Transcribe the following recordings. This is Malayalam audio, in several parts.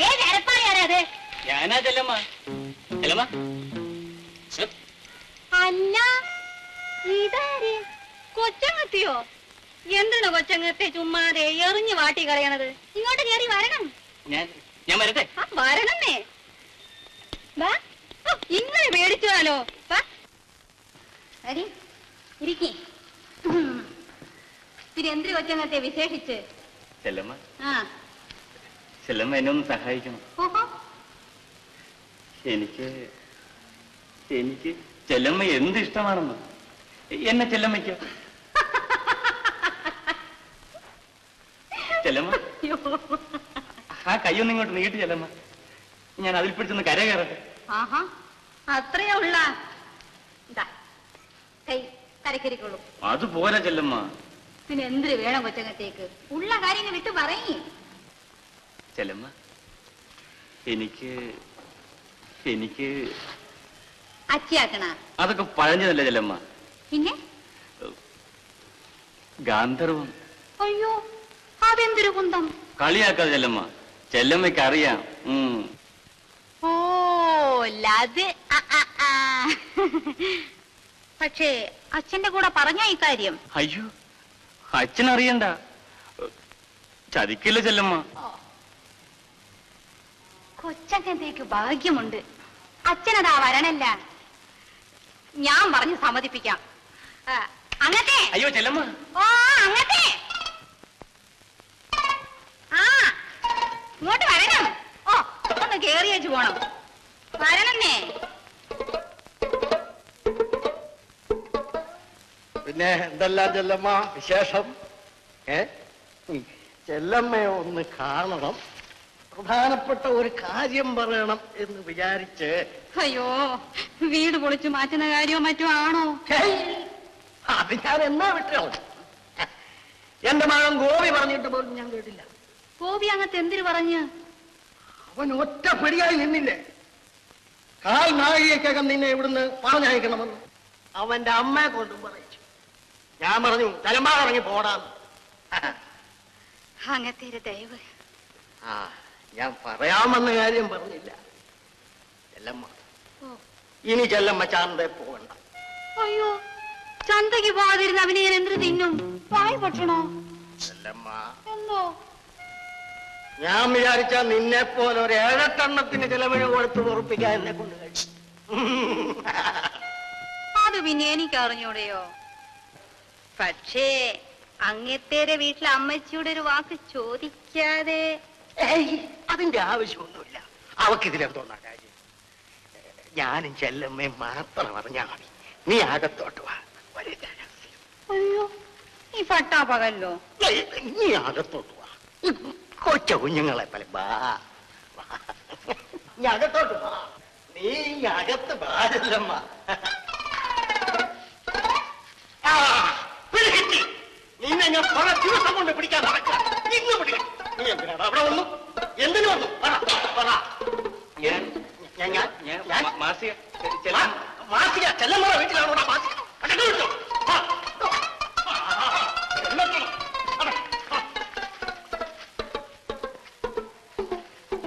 ഏതരപ്പായാരത്? ഞാനാ ചെല്ലമ്മ. ചെല്ലമ്മ അല്ല, ഇതാര്? കൊച്ചങ്ങത്തിയോ? എന്താണ് കൊച്ചങ്ങത്തെ ചുമ്മാതെ എറിഞ്ഞു വാട്ടി കളയണത്? ഇങ്ങോട്ട് കയറി വരണം. ഞാൻ വരട്ടെ? വരണന്നേ. ഇങ്ങനെ പേടിച്ചാലോ? ഇരിക്കി. പിന്നെ എന്തിനു കൊച്ചങ്ങത്തെ വിശേഷിച്ച്? ചെല്ലമ്മ, ചെല്ലമ്മ എന്നെ ഒന്ന് സഹായിക്കണം. എനിക്ക് ചെല്ലമ്മ എന്ത് ഇഷ്ടമാണെന്ന്. എന്നെ ചെല്ലമ്മയ്ക്ക് ചെല്ലമ്മ ആ കയ്യൊന്നും ഇങ്ങോട്ട് നീട്ടി ചെല്ലമ്മ. ഞാൻ അതിൽ പിടിച്ചൊന്ന് കര കയറട്ടെ. അത്രയാ ഉള്ള കൈ കരക്കരിക്കുള്ളൂ. അതുപോലെ ചെല്ലമ്മ. പിന്നെ എന്തിനു വേണം കൊച്ചങ്ങത്തേക്ക്? ഉള്ള കാര്യങ്ങൾ വിട്ട് പറയേ. ചെല്ലമ്മ, എനിക്ക് അച്ചിയാക്കണ അതൊക്കെ പഴഞ്ഞതല്ലേ ചെല്ലമ്മ. പിന്നെ ഗാന്ധർവം. അയ്യോ, അതെന്തൊരു കുന്തം. കളിയാക്കാതെ ചെല്ലമ്മ, ചെല്ലമ്മയ്ക്ക് അറിയാം. ഓ അത് പക്ഷേ അച്ഛന്റെ കൂടെ പറഞ്ഞ ഈ കാര്യം? അയ്യോ, അച്ഛനറിയണ്ട. ചതിക്കില്ല ചെല്ലമ്മ. കൊച്ചങ്ങത്തേക്ക് ഭാഗ്യമുണ്ട്. അച്ഛനതാ വരണല്ല. ഞാൻ പറഞ്ഞു സമ്മതിപ്പിക്കാം. അങ്ങത്തെ. അയ്യോ ചെല്ലമ്മ. ഓ അങ്ങത്തെ. ഇങ്ങോട്ട് വരണം. ഓ ഒന്ന് കേറി വെച്ച് പോണം. വരണന്നേ. പിന്നെ എന്തെല്ലാം ചെല്ലമ്മ വിശേഷം? ചെല്ലമ്മയെ ഒന്ന് കാണണം, പ്രധാനപ്പെട്ട ഒരു കാര്യം പറയണം എന്ന് വിചാരിച്ച്. അയ്യോ, വീട് പൊളിച്ചു മാറ്റുന്ന കാര്യമോ മറ്റോ ആണോ? അത് ഞാൻ എന്നാ വിട്ടോ? എന്റെ മകൻ ഗോപി പറഞ്ഞിട്ട് പോലും ഞാൻ കേട്ടില്ല. ഗോപി അങ്ങത്തെ എന്തിനു പറഞ്ഞ്? അവൻ ഒറ്റ പിടിയായി നിന്നില്ലേ? കാൽ നാഴികക്കകം നിന്നെ ഇവിടുന്ന് പറഞ്ഞയക്കണമെന്ന് അവന്റെ അമ്മയെ കൊണ്ടും പറയിച്ചു. ഞാൻ പറഞ്ഞു തലമാ ഇറങ്ങി പോടാന്ന്. അങ്ങത്തെ ദയവ്. ഞാൻ പറയാമെന്ന കാര്യം പറഞ്ഞില്ല. ചെല്ലമ്മ, ഇനി ചെല്ലമ്മ ചന്തയെ പോകണ്ട. അയ്യോ, ചന്തയ്ക്ക് പോകാതിരുന്ന അവനെ ഞാൻ എന്തിനു തിന്നും? വായി പൊട്ടണോ? ചെല്ലമ്മ, എന്തോ? ഞാൻ വിചാരിച്ച നിന്നെ പോലെ ഒരു 7-8 എണ്ണത്തിന് ചിലവിന് കൊടുത്ത് ഉറപ്പിക്കാൻ എന്നെ കൊണ്ട് കഴിച്ചു. അത് പിന്നെ എനിക്ക് അറിഞ്ഞൂടെയോ? പക്ഷേ അങ്ങത്തേരെ വീട്ടിലെ അമ്മച്ചിയുടെ ഒരു വാക്ക് ചോദിക്കാതെ. അതിന്റെ ആവശ്യമൊന്നുമില്ല. അവക്കിതിലെന്തോന്നാ കാര്യം? ഞാനും ചെല്ലമ്മയും മാത്രം അറിഞ്ഞാ മതി. നീ അകത്തോട്ട് വാ. അയ്യോ, ഈ പട്ടാപ്പകല്ലോ. നീ അകത്തോട്ട് വാ. കൊച്ച കുഞ്ഞുങ്ങളെ പോലെ വാ. നീ അകത്തോട്ട് വാ. നീ അകത്ത് പാടില്ലമ്മ. പിടികിട്ടി. നിന്നെ ഞാൻ പല ദിവസം കൊണ്ട് പിടിക്കാൻ നടക്കാം. ഇന്ന് പിടിക്കും. നീ എന്തിനാണ് അവിടെ വന്നു? എന്തിനു വന്നു? മാസിക ചെല്ലമ്മ വീട്ടിലാണോടാ മാസിക?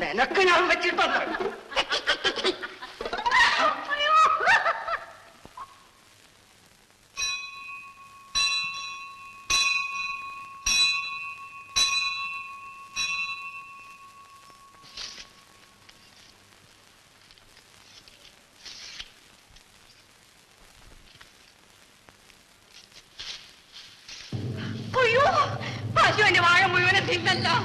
നിനക്ക് ഞാൻ വെച്ചിട്ടുണ്ട്. അയ്യോ, പശുവിന്റെ വാഴ മുഴുവനെ തിന്നല്ലോ.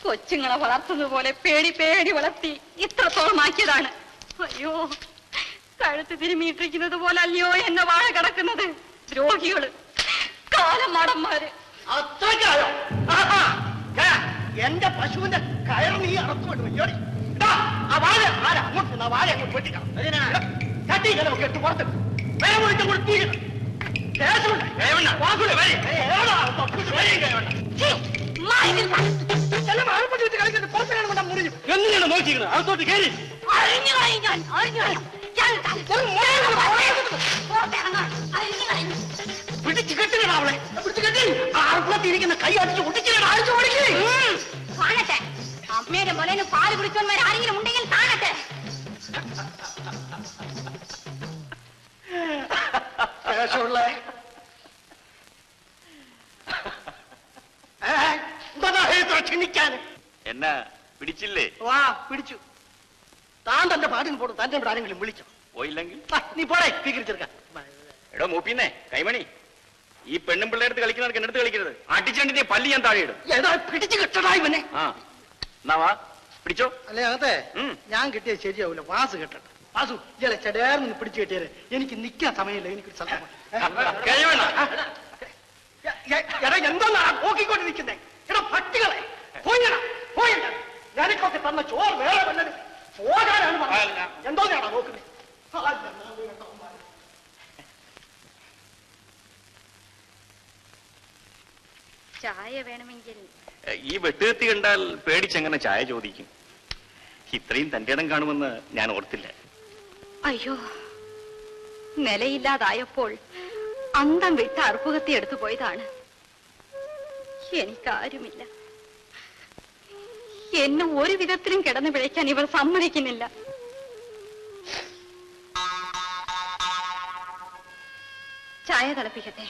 കൊച്ചുങ്ങളെ വളർത്തുന്നത് പോലെ പേടി പേടി വളർത്തി ഇത്രത്തോളം ആക്കിയതാണ്. അയ്യോ, കഴുത്ത് തിരുമിയിട്ടിരിക്കുന്നത് പോലെ അല്ലയോ എന്നെ വാഴ കിടക്കുന്നത്. ദ്രോഹികള്, കാലമാടന്മാര്. അത്രയ്ക്കായോ? ആഹാ. ദേ, എന്റെ പശുവിന്റെ കയർ നീ അറുത്തു വിടും. ആ വാഴ ആരാ അങ്ങോട്ട് നിന്ന് ആ വാഴ അങ്ങോട്ട് പൊട്ടിക്കണം. ചട്ടി കലമൊക്കെ ഇട്ട് പുറത്ത് വേറെ വിളിച്ച കൊടുത്തിരിക്കണം. എന്തിനാണ് നോക്കിക്കുന്നത്? അകത്തോട്ട് കയറി അഴിഞ്ഞു കളയും ഞാൻ, അഴിഞ്ഞു കളയും. പിടിച്ചു കെട്ടിക്കണം അവളെ. പിടിച്ചു കെട്ടി ആർക്കുളത്തിരിക്കുന്ന കൈ അടിച്ച് ഒട്ടിച്ചിട്ട് അഴിച്ചു ഓടിക്കേ. കാണട്ടെ, അമ്മയുടെ മുലന് പാല് കുടിച്ചവന്മാർ ആരെങ്കിലും ഉണ്ടെങ്കിൽ കാണട്ടെ. ശേഷമുള്ള ക്ഷണിക്കാന് എന്നാ പിടിച്ചില്ലേ? വാ പിടിച്ചു. താൻ തന്റെ പാട്ടിന് പോടും. തന്റെ ആരെങ്കിലും വിളിച്ചോ? പോയില്ലെങ്കിൽ നീ പോടേ സ്വീകരിച്ചെടുക്കാൻ. എടോ മൂപ്പിന്നേ കൈമണി, ഈ പെണ്ണും പിള്ളേർത്ത് കളിക്കുന്നവർക്ക് എന്നെടുത്ത് കളിക്കരുത്. അടിച്ചണ്ടിന്റെ പല്ലി ഞാൻ താഴെ ഇടും. ഏതാ പിടിച്ചു കിട്ടടാ ഇവനെ. ആ എന്നാ വാ പിടിച്ചോ. അല്ലേ അകത്തെ ഞാൻ കിട്ടിയത് ശരിയാവൂല. വാസ് കെട്ടട്ടെ. വാസു ഇയാളെ ചെടേർന്ന് പിടിച്ചു കിട്ടിയത് എനിക്ക് നിൽക്കാൻ സമയമില്ല. എനിക്കൊരു സ്ഥലം എടാ എന്തെന്നാ നോക്കിക്കൊണ്ടിരിക്കുന്നേ? എടാ പട്ടികളെ പോയിടാ പോയില്ല. ഞാനൊക്കെ തന്ന ചോറ് വേറെ വല്ലത് പോകാനാണ് പറഞ്ഞത്. എന്തോന്നാണോ നോക്കുന്നത്? ചായ വേണമെങ്കിൽ ഈ വെട്ടുകത്തി കണ്ടാൽ പേടിച്ചെങ്ങനെ ചായ ചോദിക്കും? ഇത്രയും തന്റെ ഇടം കാണുമെന്ന് ഞാൻ ഓർത്തില്ല. അയ്യോ, നിലയില്ലാതായപ്പോൾ അന്തം വിട്ട് അറുപ്പുകത്തി എടുത്തു പോയതാണ്. എനിക്കാരുമില്ല. എന്നെ ഒരു വിധത്തിലും കിടന്നു പിഴയ്ക്കാൻ ഇവർ സമ്മതിക്കുന്നില്ല. ചായ തിളപ്പിക്കട്ടെ?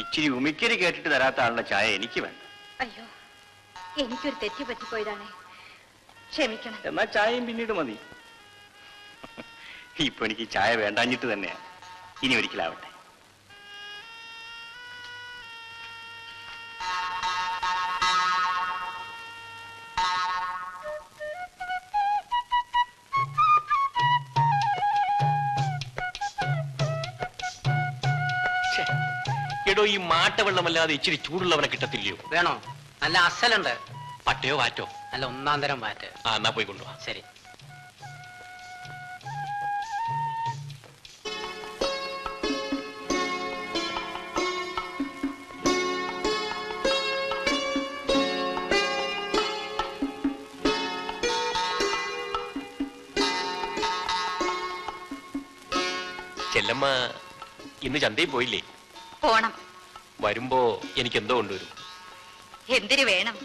ഇച്ചിരി ഉമിക്കരി കേട്ടിട്ട് തരാത്ത ആളുടെ ചായ എനിക്ക് വേണ്ട. അയ്യോ, എനിക്കൊരു തെറ്റ് പറ്റിപ്പോയതാണ്, ക്ഷമിക്കണം. എന്നാ ചായയും പിന്നീട് മതി. ഇപ്പൊ എനിക്ക് ചായ വേണ്ടാഞ്ഞിട്ട് തന്നെയാ. ഇനി ഒരിക്കലാവട്ടെ. എടോ, ഈ മാട്ടവെള്ളമല്ലാതെ ഇച്ചിരി ചൂടുള്ളവനെ കിട്ടത്തില്ലയോ? വേണോ? നല്ല അസലുണ്ട്. പട്ടയോ വാറ്റോ? നല്ല ഒന്നാം തരം വാറ്റ്. ആ എന്നാ പോയി കൊണ്ടുപോവാ. ശരി. ചെല്ലമ്മ ഇന്ന് ചന്തയിൽ പോയില്ലേ? പോണം. വരുമ്പോ എനിക്ക് എന്തോ കൊണ്ടുവരും. എന്തിനു വേണം?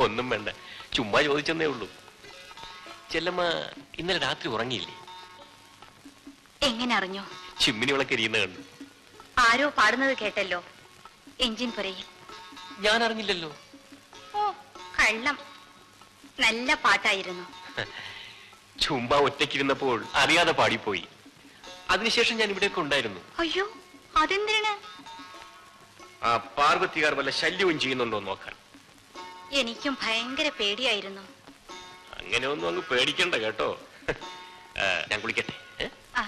ഒന്നും വേണ്ട, ചുമ്മാ ചോദിച്ചെന്നേ ഉള്ളൂ. ചെല്ലമ്മ ഇന്നലെ രാത്രി ഉറങ്ങിയില്ലേ? എങ്ങനെ അറിഞ്ഞോ? ചിമ്മിനി വിളക്ക് എരിയുന്ന കണ്ടു. ആരോ പാടുന്നത് കേട്ടല്ലോ എഞ്ചിൻ പുരയിൽ. ഞാൻ അറിഞ്ഞില്ലല്ലോ. ഓ കള്ളം, നല്ല പാട്ടായിരുന്നു. ചുമ്മാ ഒറ്റയ്ക്കിരുന്നപ്പോൾ അറിയാതെ പാടിപ്പോയി. അതിനുശേഷം ഞാൻ ഇവിടെയൊക്കെ ഉണ്ടായിരുന്നു. അയ്യോ, അതെന്തിനാണ്? ആ പാർവതികാർ വല്ല ശല്യവും ചെയ്യുന്നുണ്ടോ നോക്കാൻ. എനിക്കും ഭയങ്കര പേടിയായിരുന്നു. അങ്ങനെ ഒന്നും അങ്ങ് പേടിക്കണ്ട കേട്ടോ. ഞാൻ കുളിക്കട്ടെ. ആ